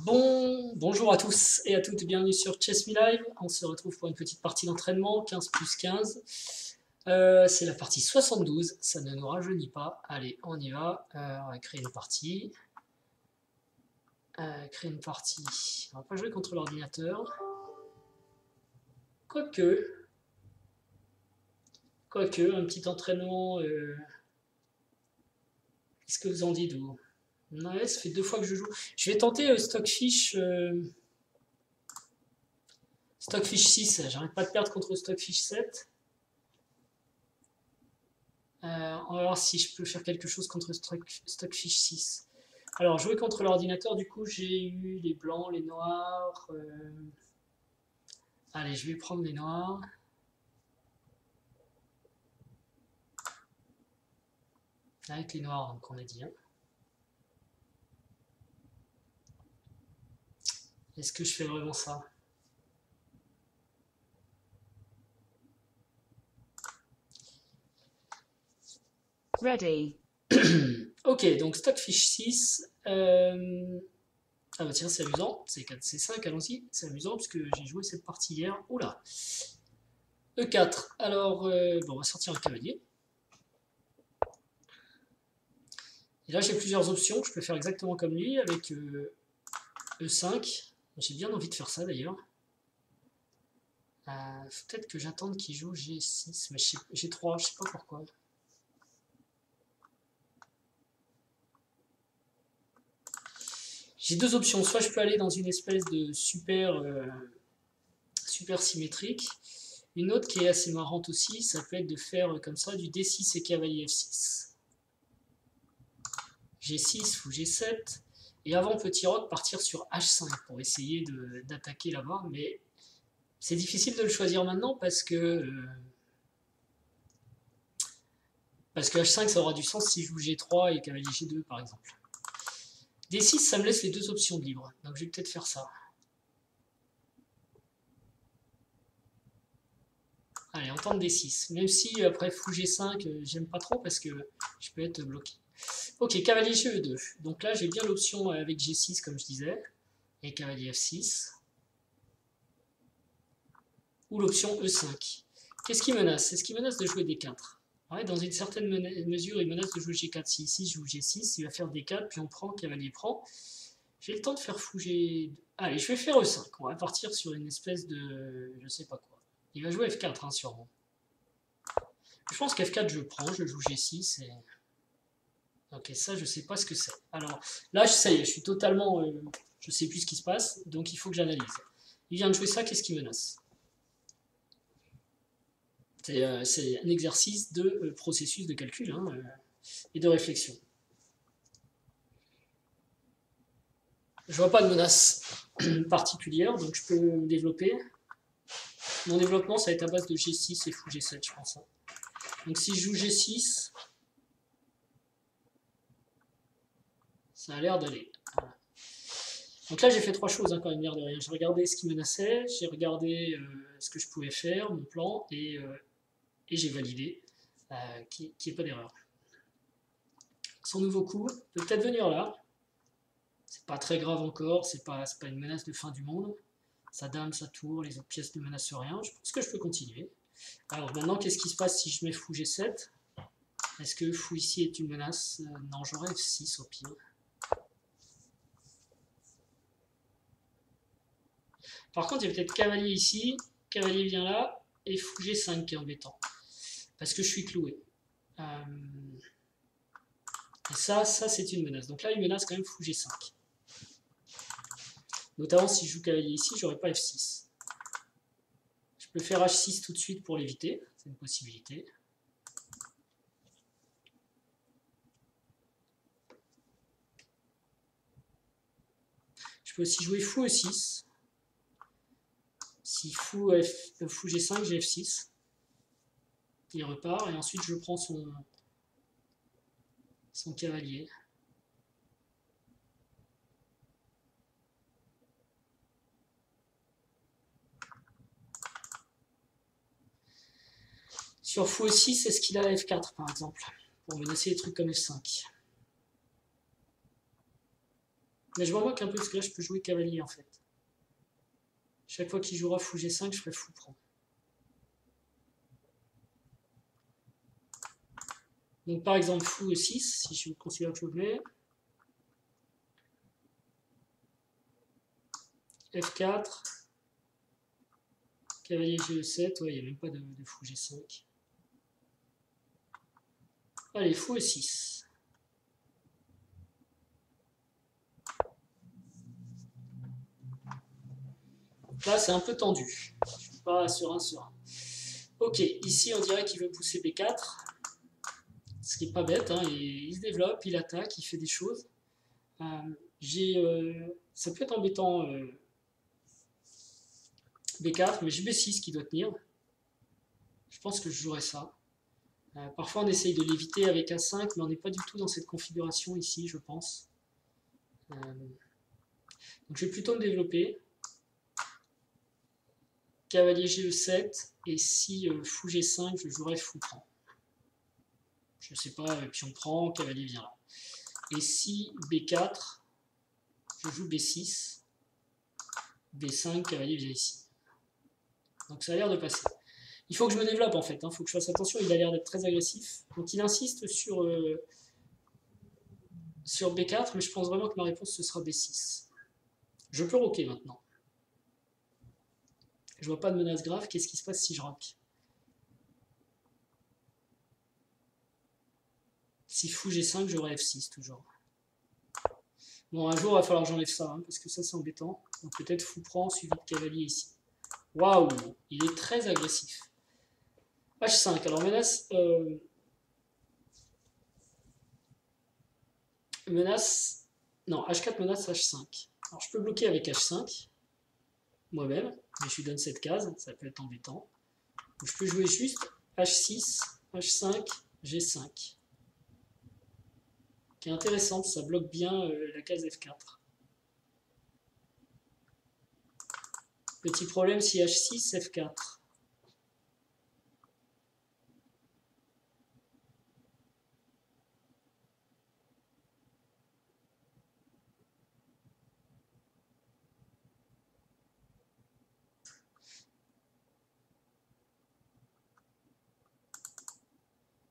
Bonjour à tous et à toutes, bienvenue sur Chess Me Live. On se retrouve pour une petite partie d'entraînement, 15 plus 15. C'est la partie 72, ça ne nous rajeunit pas. Allez, on y va. On va créer une partie. On va pas jouer contre l'ordinateur. Quoique, un petit entraînement. Qu'est-ce que vous en dites, vous? Ouais, ça fait 2 fois que je joue. Je vais tenter Stockfish. Stockfish 6, j'arrête pas de perdre contre Stockfish 7. On va voir si je peux faire quelque chose contre Stockfish 6. Alors, jouer contre l'ordinateur, du coup, j'ai eu les blancs, les noirs. Allez, je vais prendre les noirs. Avec les noirs, donc on a dit. Hein. Est-ce que je fais vraiment ça? Ready. Ok, donc Stockfish 6. Ah bah tiens, c'est amusant. C'est 4, c'est 5, allons-y. C'est amusant parce que j'ai joué cette partie hier. Oula. E4. Alors, bon, on va sortir un cavalier. Et là, j'ai plusieurs options. Je peux faire exactement comme lui avec E5. J'ai bien envie de faire ça d'ailleurs. Peut-être que j'attende qu'il joue G6, mais G3, je sais pas pourquoi. J'ai deux options. Soit je peux aller dans une espèce de super symétrique. Une autre qui est assez marrante aussi, ça peut être de faire comme ça du D6 et cavalier F6. G6 ou G7. Et avant petit roc, partir sur H5 pour essayer d'attaquer là-bas. Mais c'est difficile de le choisir maintenant parce que H5 ça aura du sens si je joue G3 et cavalier G2 par exemple. D6 ça me laisse les deux options libres. Donc je vais peut-être faire ça. Allez, on tente D6. Même si après fou G5, j'aime pas trop parce que je peux être bloqué. Ok, cavalier G2. Donc là, j'ai bien l'option avec G6, comme je disais, et cavalier F6. Ou l'option E5. Qu'est-ce qui menace? Est-ce qui menace de jouer D4? Ouais, dans une certaine mesure, il menace de jouer G4. Si ici je joue G6, il va faire D4, puis on prend, cavalier prend. J'ai le temps de faire fou G2. Allez, je vais faire E5. On va partir sur une espèce de... je sais pas quoi. Il va jouer F4, hein, sûrement. Je pense qu'F4, je prends, je joue G6 et... Ok, ça, je sais pas ce que c'est. Alors, là, ça y est, je suis totalement... je sais plus ce qui se passe, donc il faut que j'analyse. Il vient de jouer ça, qu'est-ce qui menace? C'est un exercice de processus de calcul hein, et de réflexion. Je vois pas de menace particulière, donc je peux me développer. Mon développement, ça va être à base de G6 et fou G7, je pense. Donc si je joue G6, ça a l'air d'aller. Voilà. Donc là, j'ai fait trois choses, hein, quand même, l'air de rien. J'ai regardé ce qui menaçait, j'ai regardé ce que je pouvais faire, mon plan, et j'ai validé, qu'il n'y ait pas d'erreur. Son nouveau coup peut peut-être venir là. C'est pas très grave encore, c'est pas une menace de fin du monde. Sa dame, sa tour, les autres pièces ne menacent rien. Je pense que je peux continuer. Alors maintenant, qu'est-ce qui se passe si je mets fou G7? Est-ce que fou ici est une menace? Non, j'aurais F6 au pire. Par contre, il y a peut-être cavalier ici, cavalier vient là, et fou G5 qui est embêtant. Parce que je suis cloué. Et ça c'est une menace. Donc là, il menace quand même fou G5. Notamment si je joue cavalier ici, j'aurais pas F6. Je peux faire H6 tout de suite pour l'éviter, c'est une possibilité. Je peux aussi jouer fou E6. Si fou G5, j'ai F6. Il repart et ensuite je prends son cavalier. Sur fou E6, est-ce qu'il a F4 par exemple? Pour menacer des trucs comme F5. Mais je m'en moque un peu parce que là, je peux jouer cavalier en fait. Chaque fois qu'il jouera fou G5, je ferai fou prend. Donc par exemple fou E6, si je considère que je mets. F4. Cavalier G7, ouais, il n'y a même pas de fou G5. Allez, fou E6. Là, c'est un peu tendu. Je ne suis pas serein. Ok, ici, on dirait qu'il veut pousser B4. Ce qui n'est pas bête, hein, il se développe, il attaque, il fait des choses. Ça peut être embêtant B4, mais j'ai B6 qui doit tenir. Je pense que je jouerai ça. Parfois, on essaye de l'éviter avec A5, mais on n'est pas du tout dans cette configuration ici, je pense. Donc, je vais plutôt me développer. Cavalier Ge7, et si fou G5, je jouerai fou prend. Je ne sais pas, pion prend, cavalier vient là. Et si B4, je joue B6, B5, cavalier vient ici. Donc ça a l'air de passer. Il faut que je me développe en fait, il faut que je fasse attention, il a l'air d'être très agressif. Donc il insiste sur B4, mais je pense vraiment que ma réponse ce sera B6. Je peux roquer maintenant. Je vois pas de menace grave, qu'est-ce qui se passe si je roque? Si fou G5, j'aurai F6 toujours. Bon, un jour, il va falloir que j'enlève ça, hein, parce que ça, c'est embêtant. Donc peut-être fou prend, suivi de cavalier ici. Waouh, il est très agressif. H5, alors menace... menace... Non, H4 menace H5. Alors je peux bloquer avec H5, moi-même, mais je lui donne cette case, ça peut être embêtant. Donc, je peux jouer juste H6, H5, G5. Qui est intéressante, ça bloque bien la case F4. Petit problème si H6, F4.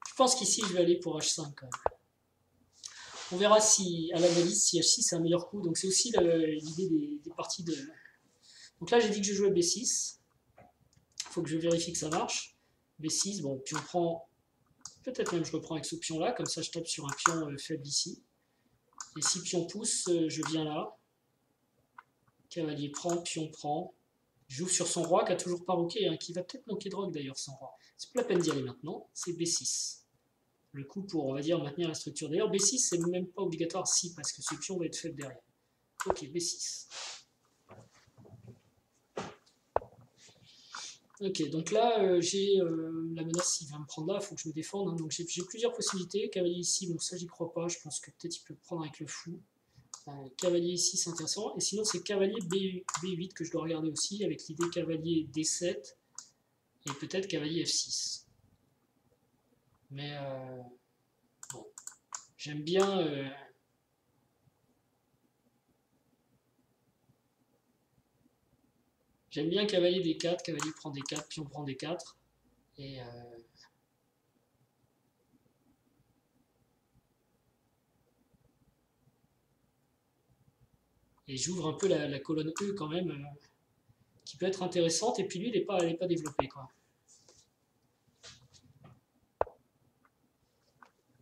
Je pense qu'ici je vais aller pour H5 quand même. On verra si, à l'analyse, si H6 est un meilleur coup. Donc c'est aussi l'idée des parties de... Donc là j'ai dit que je jouais B6. Il faut que je vérifie que ça marche. B6, bon, pion prend... Peut-être même je reprends avec ce pion-là, comme ça je tape sur un pion faible ici. Et si pion pousse, je viens là. Cavalier prend, pion prend. Je joue sur son roi qui a toujours pas roqué, hein, qui va peut-être manquer de roque d'ailleurs son roi. C'est pas la peine d'y aller maintenant, c'est B6. Le coup pour, on va dire, maintenir la structure. D'ailleurs, B6, c'est même pas obligatoire si, parce que ce pion va être faible derrière. Ok, B6. Ok, donc là, j'ai la menace, il va me prendre là, il faut que je me défende. Hein, donc j'ai plusieurs possibilités. Cavalier ici, bon ça j'y crois pas, je pense que peut-être il peut prendre avec le fou. Cavalier ici, c'est intéressant. Et sinon, c'est cavalier B8 que je dois regarder aussi, avec l'idée cavalier D7 et peut-être cavalier F6. Mais bon, j'aime bien... J'aime bien cavalier D4, cavalier prend D4, pion prend D4. Et j'ouvre un peu la colonne E quand même, qui peut être intéressante. Et puis lui, il n'est pas développé, quoi.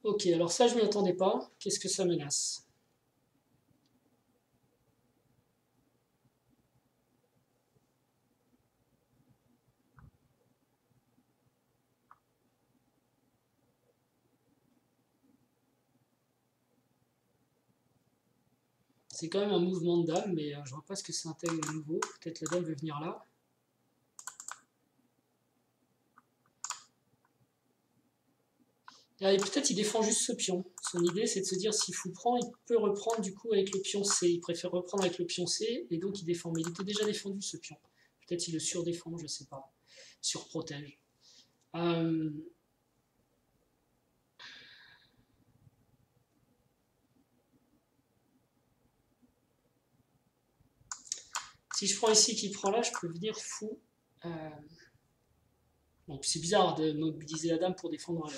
Ok, alors ça, je m'y attendais pas. Qu'est-ce que ça menace? C'est quand même un mouvement de dame, mais je vois pas ce que ça intègre de nouveau. Peut-être la dame veut venir là. Et peut-être il défend juste ce pion. Son idée, c'est de se dire si fou prend, il peut reprendre du coup avec le pion C. Il préfère reprendre avec le pion C, et donc il défend. Mais il était déjà défendu ce pion. Peut-être il le surdéfend, je sais pas. Surprotège. Si je prends ici qui prend là, je peux venir fou. Donc c'est bizarre de mobiliser la dame pour défendre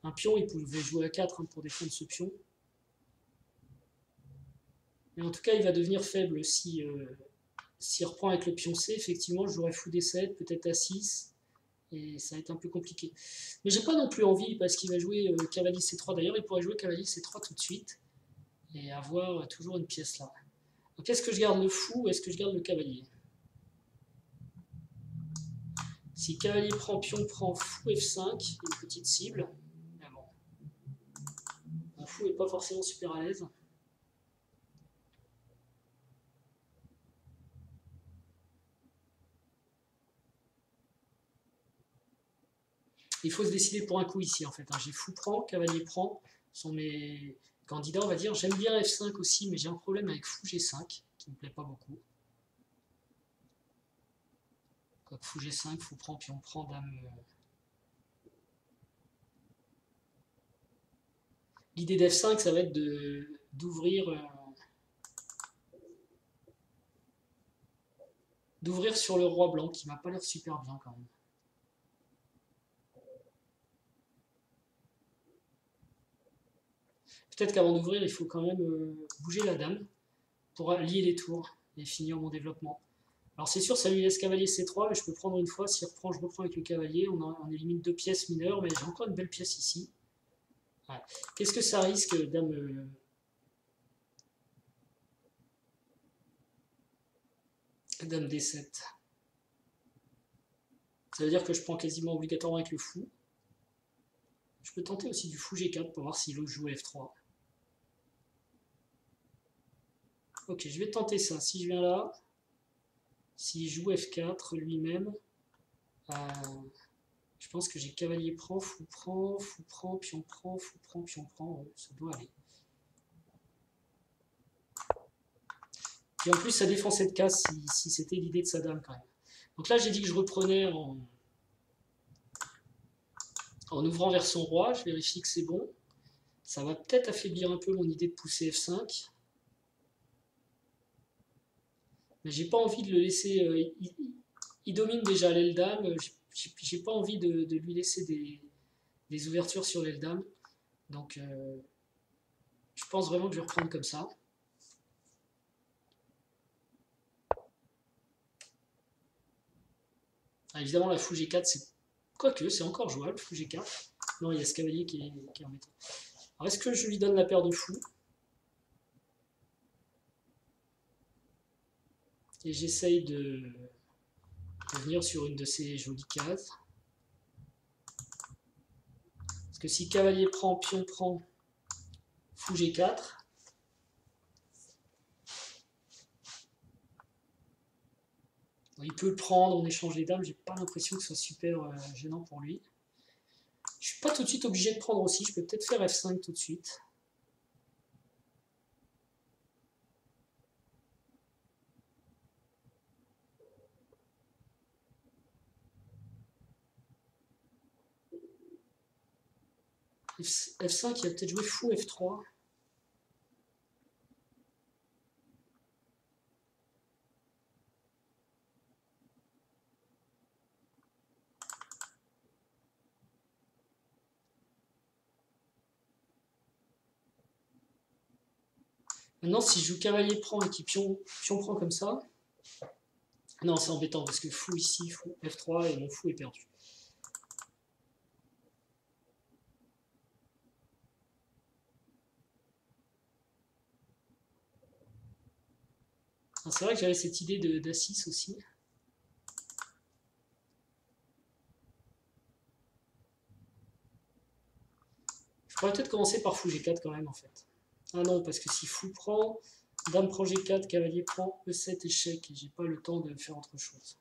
un pion. Il pouvait jouer à 4 hein, pour défendre ce pion. Mais en tout cas, il va devenir faible si s'il reprend avec le pion C. Effectivement, je jouerais fou D7, peut-être à 6. Et ça va être un peu compliqué. Mais j'ai pas non plus envie parce qu'il va jouer cavalier C3. D'ailleurs, il pourrait jouer cavalier C3 tout de suite. Et avoir toujours une pièce là. Donc est-ce que je garde le fou ou est-ce que je garde le cavalier? Si cavalier prend pion, prend fou F5, une petite cible. Mais bon. Mon fou n'est pas forcément super à l'aise. Il faut se décider pour un coup ici en fait. J'ai fou prend, cavalier prend, sont mes candidats on va dire. J'aime bien F5 aussi, mais j'ai un problème avec fou G5, qui me plaît pas beaucoup. Comme fou G5, fou prend, pion prend, dame. L'idée d'F5, ça va être d'ouvrir sur le roi blanc, qui m'a pas l'air super bien quand même. Peut-être qu'avant d'ouvrir, il faut quand même bouger la dame pour lier les tours et finir mon développement. Alors c'est sûr, ça lui laisse cavalier C3, mais je peux prendre une fois. S'il reprend, je reprends avec le cavalier. On élimine 2 pièces mineures, mais j'ai encore une belle pièce ici. Ouais. Qu'est-ce que ça risque, dame Dame D7. Ça veut dire que je prends quasiment obligatoirement avec le fou. Je peux tenter aussi du fou G4 pour voir s'il joue F3. Ok, je vais tenter ça. Si je viens là, s'il joue F4 lui-même, je pense que j'ai cavalier prend, pion prend, pion prend, ça doit aller. Et en plus, ça défend cette case si c'était l'idée de sa dame quand même. Donc là, j'ai dit que je reprenais en ouvrant vers son roi. Je vérifie que c'est bon. Ça va peut-être affaiblir un peu mon idée de pousser F5. Mais j'ai pas envie de le laisser. Il domine déjà l'aile dame. J'ai pas envie de lui laisser des ouvertures sur l'aile dame. Donc, je pense vraiment que je vais reprendre comme ça. Ah, évidemment, la fou G4, c'est. Quoique, c'est encore jouable, fou G4. Non, il y a ce cavalier qui est embêtant. Alors, est-ce que je lui donne la paire de fous? Et j'essaye de venir sur une de ces jolies cases. Parce que si cavalier prend, pion prend, fou G4. Il peut le prendre, on échange les dames, j'ai pas l'impression que ce soit super gênant pour lui. Je suis pas tout de suite obligé de prendre aussi, je peux peut-être faire F5 tout de suite. F5, il va peut-être jouer fou F3. Maintenant, si je joue cavalier prend et qu'il pion prend comme ça, non, c'est embêtant parce que fou ici, fou F3 et mon fou est perdu. C'est vrai que j'avais cette idée d'A6 aussi. Je pourrais peut-être commencer par fou G4 quand même en fait. Ah non, parce que si fou prend, dame prend G4, cavalier prend E7, échec, et j'ai pas le temps de faire autre chose.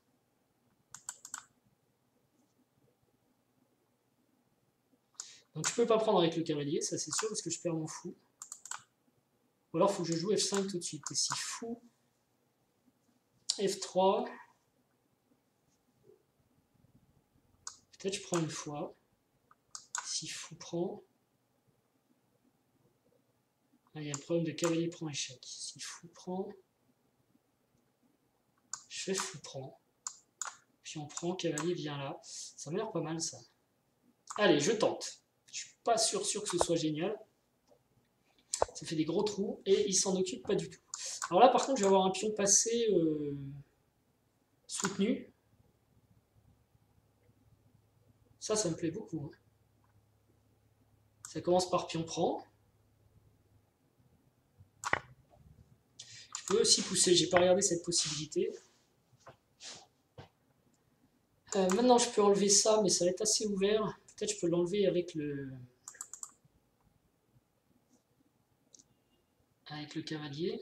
Donc je peux pas prendre avec le cavalier, ça c'est sûr, parce que je perds mon fou. Ou alors il faut que je joue F5 tout de suite. Et si fou F3, peut-être je prends une fois. Si fou prend, il y a le problème de cavalier prend échec. Si fou prend, Je fais fou prend. Puis on prend, cavalier vient là. Ça m'a l'air pas mal ça. Allez, je tente. Je suis pas sûr que ce soit génial. Ça fait des gros trous et il s'en occupe pas du tout. Alors là par contre je vais avoir un pion passé soutenu. Ça me plaît beaucoup. Ça commence par pion prend. Je peux aussi pousser, j'ai pas regardé cette possibilité. Maintenant je peux enlever ça, mais ça va être assez ouvert. Peut-être je peux l'enlever avec le cavalier.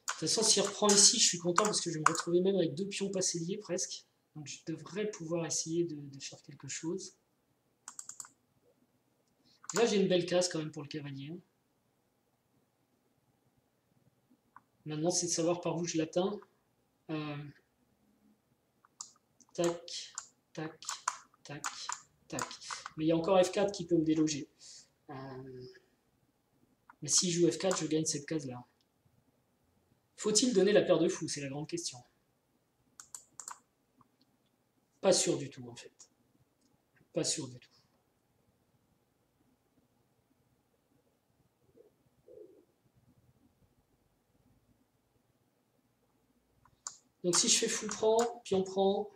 De toute façon, s'il reprend ici, je suis content parce que je vais me retrouver même avec 2 pions passés liés presque. Donc je devrais pouvoir essayer de faire quelque chose. Là, j'ai une belle case quand même pour le cavalier. Maintenant, c'est de savoir par où je l'atteins. Tac, tac, tac, tac. Mais il y a encore F4 qui peut me déloger. Mais si je joue F4, je gagne cette case-là. Faut-il donner la paire de fous? C'est la grande question. Pas sûr du tout, en fait. Pas sûr du tout. Donc si je fais fou prend, puis on prend...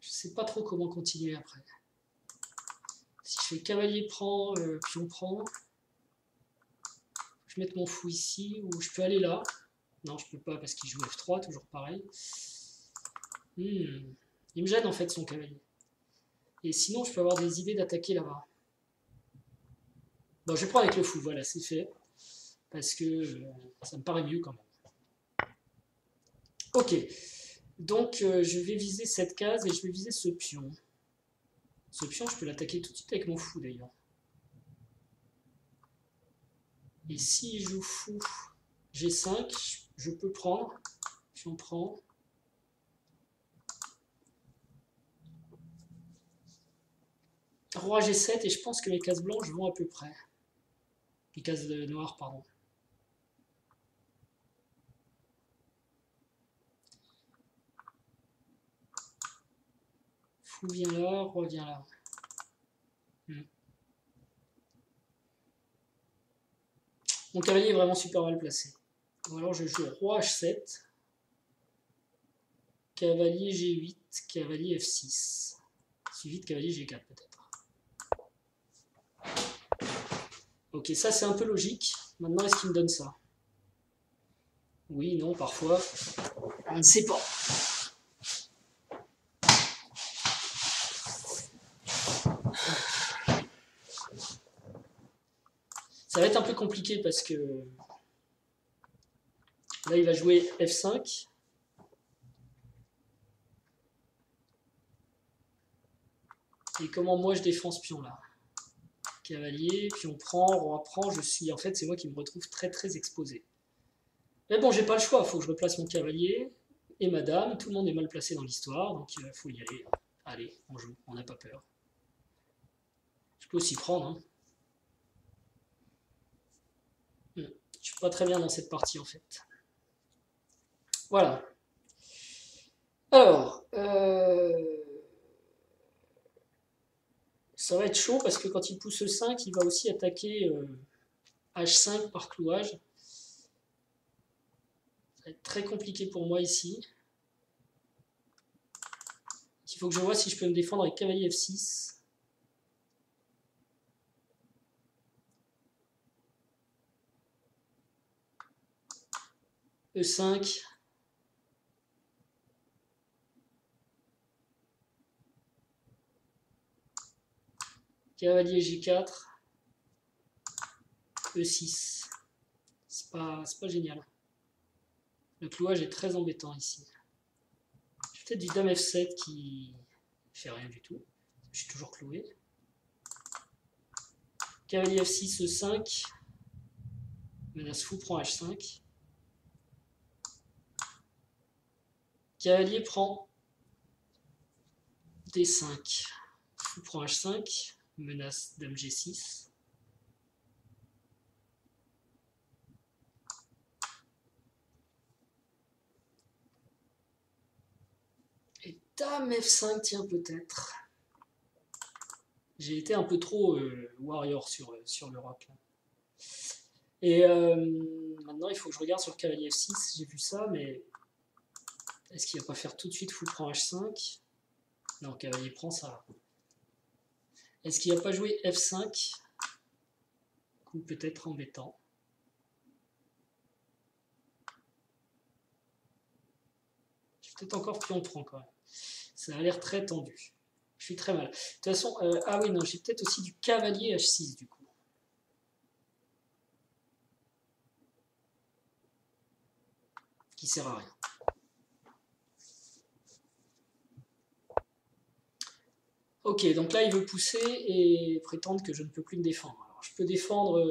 Je sais pas trop comment continuer après. Si je fais cavalier prend, pion prend, je vais mettre mon fou ici, ou je peux aller là. Non, je peux pas parce qu'il joue F3, toujours pareil. Il me gêne en fait son cavalier. Et sinon, je peux avoir des idées d'attaquer là-bas. Bon, je vais prendre avec le fou, voilà, c'est fait. Parce que ça me paraît mieux quand même. Ok, donc je vais viser cette case et je vais viser ce pion. Ce pion, je peux l'attaquer tout de suite avec mon fou d'ailleurs. Et s'il joue fou G5, je peux prendre. Pion prend. Roi G7 et je pense que mes cases blanches vont à peu près. Les cases noires, pardon. Fou vient là, roi vient là. Mon cavalier est vraiment super mal placé. Ou alors je joue roi H7, cavalier G8, cavalier F6. Suivi de cavalier G4 peut-être. Ok, ça c'est un peu logique. Maintenant, est-ce qu'il me donne ça? Oui, non, parfois. On ne sait pas. Ça va être un peu compliqué parce que là, il va jouer F5. Et comment moi je défends ce pion là? Cavalier, pion prend, roi prend, je suis... En fait, c'est moi qui me retrouve très très exposé. Mais bon, j'ai pas le choix, il faut que je replace mon cavalier et ma dame. Tout le monde est mal placé dans l'histoire, donc il faut y aller. Allez, on joue, on n'a pas peur. Je peux aussi prendre. Hein. Je suis pas très bien dans cette partie en fait. Voilà. Alors, ça va être chaud parce que quand il pousse E5, il va aussi attaquer H5 par clouage. Ça va être très compliqué pour moi ici. Il faut que je vois si je peux me défendre avec cavalier F6. E5. Cavalier G4. E6. C'est pas génial. Le clouage est très embêtant ici. J'ai peut-être du dame F7 qui fait rien du tout. Je Je suis toujours cloué. Cavalier F6, E5. Menace fou prend H5. Cavalier prend D5. Fou prend H5. Menace Dame G6. Et Dame F5, tiens, peut-être. J'ai été un peu trop warrior sur le rock. Là. Et maintenant, il faut que je regarde sur cavalier F6. J'ai vu ça, mais est-ce qu'il va pas faire tout de suite fou prend H5? Non, cavalier prend ça. Est-ce qu'il va pas jouer F5? Coup peut-être embêtant. J'ai peut-être encore pion prend quand même. Ça a l'air très tendu. Je suis très mal. De toute façon, ah oui, non, j'ai peut-être aussi du cavalier H6 du coup. Qui sert à rien. Ok, donc là il veut pousser et prétendre que je ne peux plus me défendre. Alors je peux défendre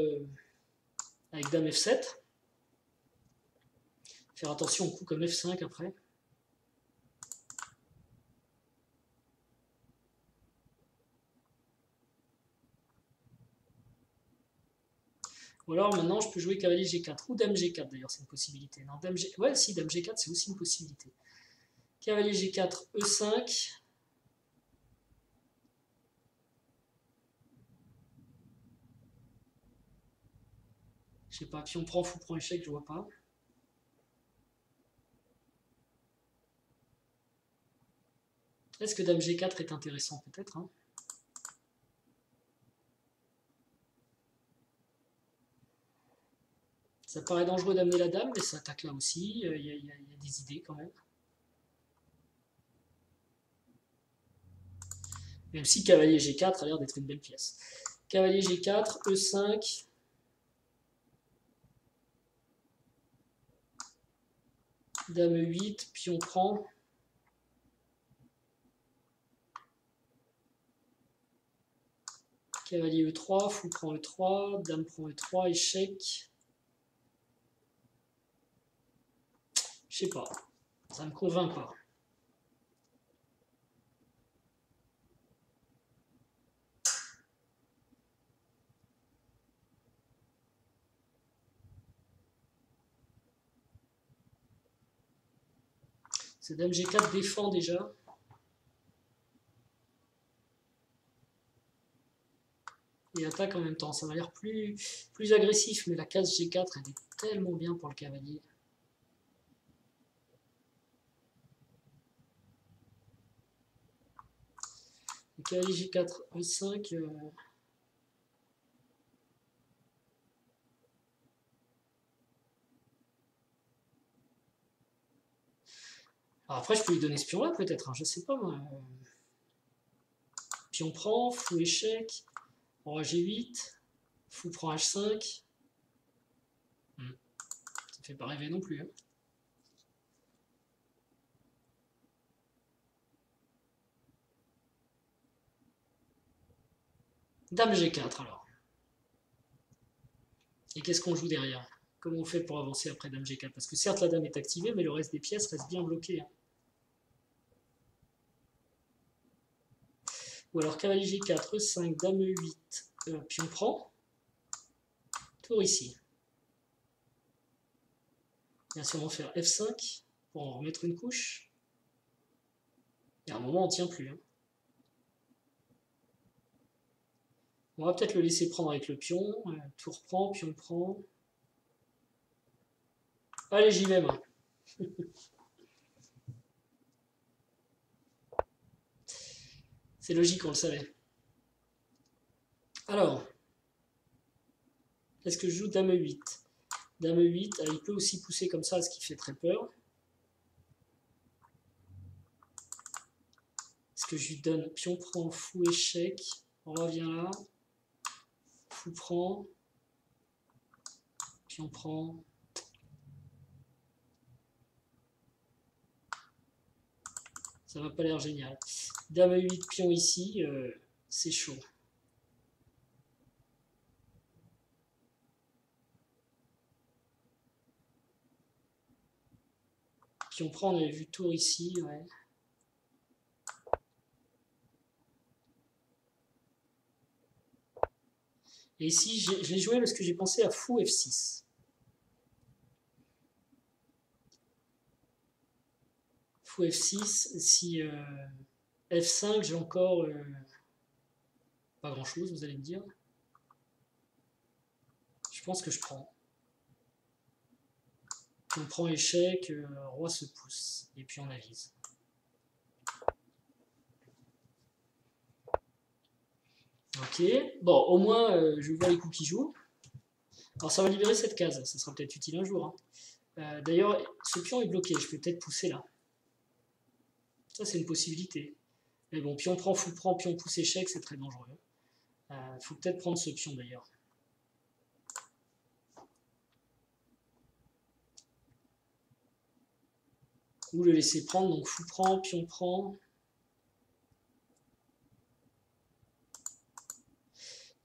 avec Dame F7. Faire attention au coup comme F5 après. Ou alors maintenant je peux jouer cavalier G4 ou Dame G4 d'ailleurs, c'est une possibilité. Non, Dame G... Ouais, si, Dame G4 c'est aussi une possibilité. Cavalier G4, E5. Je sais pas, pion prend, fou prend échec, je vois pas. Est-ce que Dame G4 est intéressant peut-être hein? Ça paraît dangereux d'amener la dame, mais ça attaque là aussi. Il y a des idées quand même. Même si cavalier G4 a l'air d'être une belle pièce. Cavalier G4, E5. Dame E8, pion prend. Cavalier E3, fou prend E3, dame prend E3, échec. Je sais pas, ça me convainc pas. Ce dame G4 défend déjà. Et attaque en même temps. Ça m'a l'air plus agressif, mais la case G4, elle est tellement bien pour le cavalier. Le cavalier G4, E5. Alors après, je peux lui donner ce pion-là, peut-être. Hein, je sais pas, moi. Pion prend, fou échec. Roi G8. Fou prend H5. Ça fait pas rêver non plus. Hein. Dame G4 alors. Et qu'est-ce qu'on joue derrière? Comment on fait pour avancer après Dame G4? Parce que certes la dame est activée, mais le reste des pièces reste bien bloqué. Hein. Ou alors cavalier G4, E5, Dame E8, pion prend. Tour ici. Il va sûrement faire F5 pour en remettre une couche. Et à un moment on ne tient plus. Hein. On va peut-être le laisser prendre avec le pion. Tour prend, pion prend. Allez, j'y vais moi. C'est logique, on le savait. Alors, est-ce que je joue Dame E8? Dame E8, il peut aussi pousser comme ça, ce qui fait très peur. Est-ce que je lui donne pion prend, fou échec? Roi vient là. Fou prend. Pion prend. Ça va pas l'air génial. Dame E8, pion ici, c'est chaud. Pion prend, on avait vu tour ici, ouais. Et ici, je l'ai joué parce que j'ai pensé à fou F6. Fou F6, si F5, j'ai encore pas grand chose, vous allez me dire. Je pense que je prends. Puis on prend échec, roi se pousse, et puis on avise. Ok, bon, au moins je vois les coups qui jouent. Alors ça va libérer cette case, ça sera peut-être utile un jour. Hein. D'ailleurs, ce pion est bloqué, je peux peut-être pousser là. Ça c'est une possibilité. Mais bon, pion prend, fou prend, pion pousse échec, c'est très dangereux. Faut peut-être prendre ce pion d'ailleurs. Ou le laisser prendre, donc fou prend, pion prend.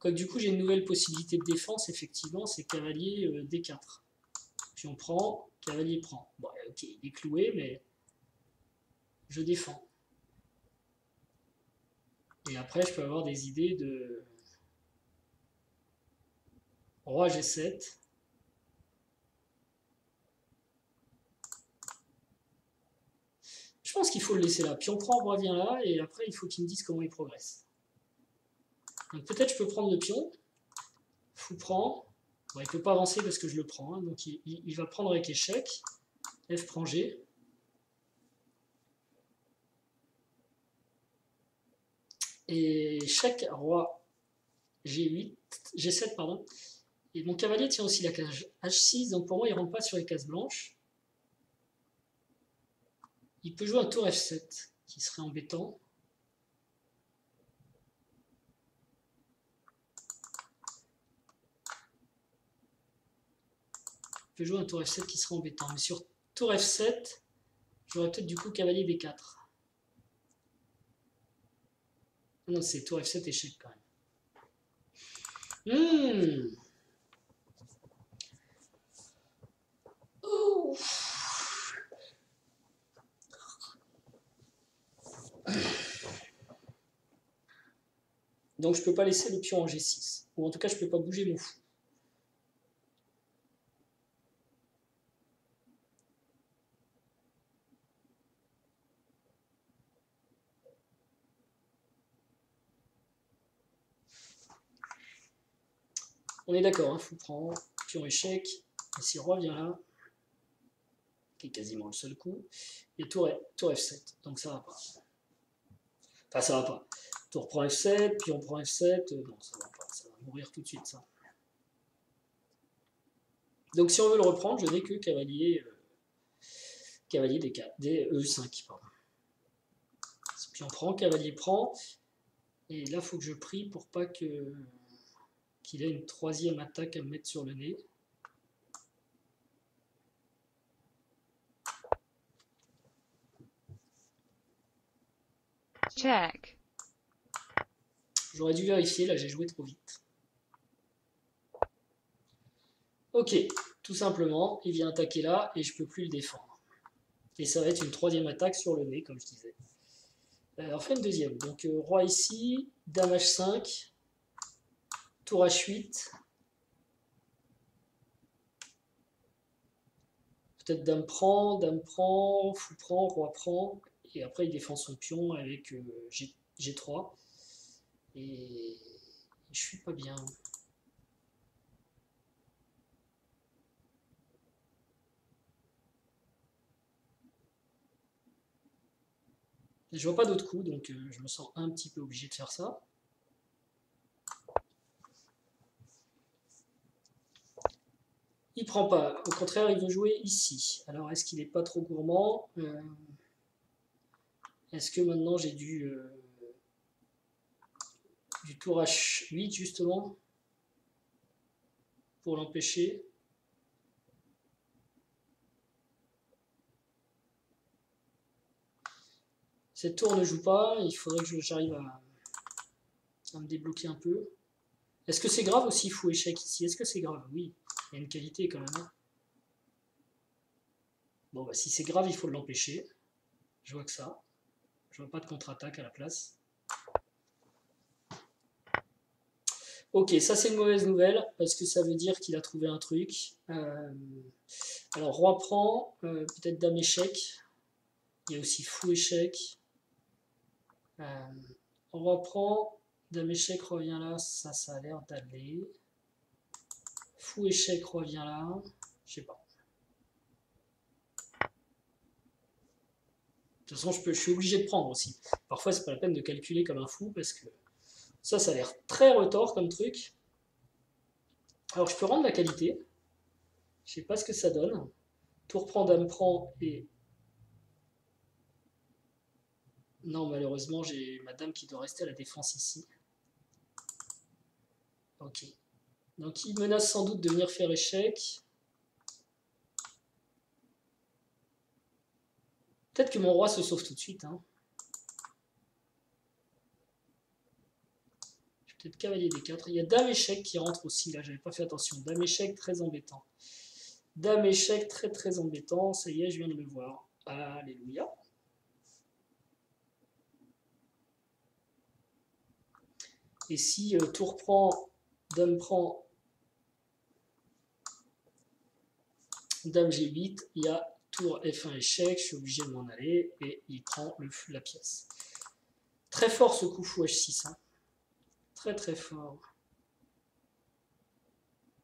Quoique du coup j'ai une nouvelle possibilité de défense, effectivement, c'est cavalier D4. Pion prend, cavalier prend. Bon, ok, il est cloué, mais je défends. Et après, je peux avoir des idées de roi G7. Je pense qu'il faut le laisser là. Pion prend, roi vient là, et après, il faut qu'il me dise comment il progresse. Donc peut-être je peux prendre le pion. Fou prend. Bon, il ne peut pas avancer parce que je le prends. Hein, donc il va prendre avec échec. F prend G. Et échec, roi G8, G7, pardon. Et mon cavalier tient aussi la case H6, donc pour moi, il ne rentre pas sur les cases blanches. Il peut jouer un tour F7, qui serait embêtant. Il peut jouer un tour F7 qui serait embêtant. Mais sur tour F7, j'aurais peut-être du coup cavalier B4. Non, c'est tour F7 échec quand même. Oh. Donc je peux pas laisser le pion en G6. Ou en tout cas, je peux pas bouger mon fou. On est d'accord, hein, fou prend, pion échec. Et si roi vient là, qui est quasiment le seul coup, et tour F7. Donc ça va pas. Enfin, ça va pas. Tour prend F7, puis on prend F7. Non, ça va pas. Ça va mourir tout de suite, ça. Donc si on veut le reprendre, je n'ai que cavalier, cavalier D4, E5, pardon. Puis on prend, cavalier prend. Et là, il faut que je prie pour pas qu'il ait une troisième attaque à me mettre sur le nez. Check. J'aurais dû vérifier, là j'ai joué trop vite. Ok, tout simplement, il vient attaquer là et je peux plus le défendre. Et ça va être une troisième attaque sur le nez, comme je disais. On fait une deuxième. Donc roi ici, dame H5, tour H8. Peut-être dame prend, fou prend, roi prend. Et après il défend son pion avec G3. Et je suis pas bien. Je vois pas d'autres coups, donc je me sens un petit peu obligé de faire ça. Il prend pas, au contraire il veut jouer ici. Alors est-ce qu'il n'est pas trop gourmand? Est-ce que maintenant j'ai du tour H8 justement pour l'empêcher? Cette tour ne joue pas, il faudrait que j'arrive à me débloquer un peu. Est-ce que c'est grave aussi fou échec ici? Est-ce que c'est grave? Oui, il y a une qualité quand même. Hein. Bon, bah si c'est grave, il faut l'empêcher. Je vois que ça. Je vois pas de contre-attaque à la place. Ok, ça c'est une mauvaise nouvelle, parce que ça veut dire qu'il a trouvé un truc. Alors, roi prend, peut-être dame échec. Il y a aussi fou échec. Roi prend, dame échec revient là, ça a l'air d'aller. Fou échec revient là, je sais pas. De toute façon, je suis obligé de prendre aussi. Parfois, c'est pas la peine de calculer comme un fou parce que ça a l'air très retors comme truc. Alors, je peux rendre la qualité. Je sais pas ce que ça donne. Tour prend, dame prend et. Non, malheureusement, j'ai ma dame qui doit rester à la défense ici. Ok. Donc, il menace sans doute de venir faire échec. Peut-être que mon roi se sauve tout de suite. Hein. Peut-être cavalier des 4. Il y a dame échec qui rentre aussi. Là, j'avais pas fait attention. Dame échec, très embêtant. Dame échec, très très embêtant. Ça y est, je viens de le voir. Alléluia. Et si tour prend, dame prend, dame G8, il y a tour F1 échec, je suis obligé de m'en aller, et il prend la pièce. Très fort ce coup fou H6. Hein. Très très fort.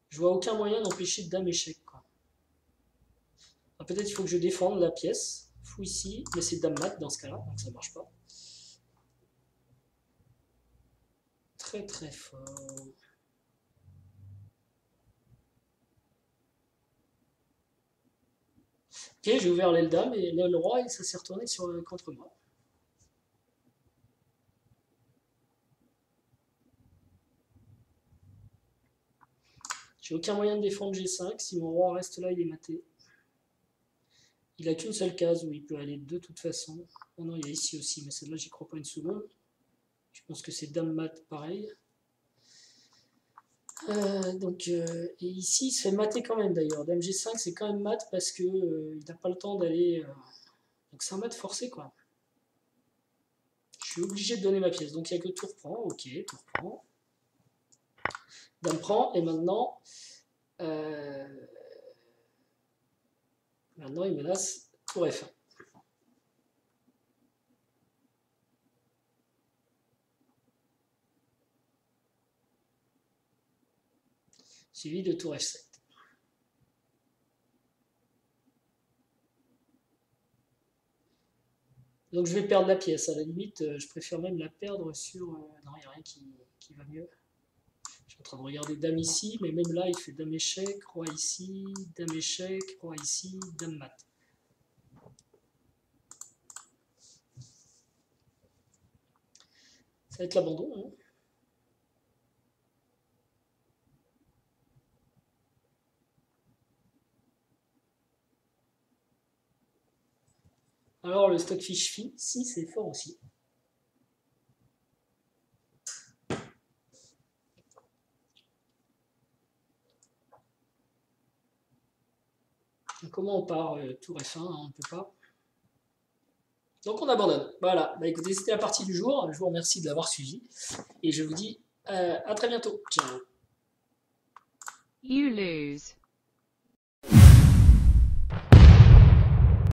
Je vois aucun moyen d'empêcher dame échec. Peut-être qu'il faut que je défende la pièce. Fou ici, mais c'est dame mat dans ce cas-là, donc ça marche pas. Très très fort. Ok, j'ai ouvert l'aile dame et l'aile roi et ça s'est retourné contre moi. J'ai aucun moyen de défendre G5. Si mon roi reste là, il est maté. Il a qu'une seule case où il peut aller de toute façon. Oh non, il y a ici aussi, mais celle-là, j'y crois pas une seconde. Je pense que c'est dame mat pareil. Et ici, il se fait mater quand même d'ailleurs. Dame G5, c'est quand même mat parce que il n'a pas le temps d'aller. Donc c'est un mat forcé quoi. Je suis obligé de donner ma pièce. Donc il n'y a que tour prend. Ok, tour prend. Dame prend. Et maintenant. Maintenant, il menace tour F1. Suivi de tour F7. Donc je vais perdre la pièce. À la limite, je préfère même la perdre sur. Non, il n'y a rien qui va mieux. Je suis en train de regarder dame ici, mais même là, il fait dame échec, roi ici, dame échec, roi ici, dame mat. Ça va être l'abandon. Hein. Alors le stockfish phi, si c'est fort aussi. Donc, comment on part tour F1, hein, on ne peut pas. Donc on abandonne. Voilà, bah, écoutez, c'était la partie du jour. Je vous remercie de l'avoir suivi. Et je vous dis à très bientôt. Ciao. You lose.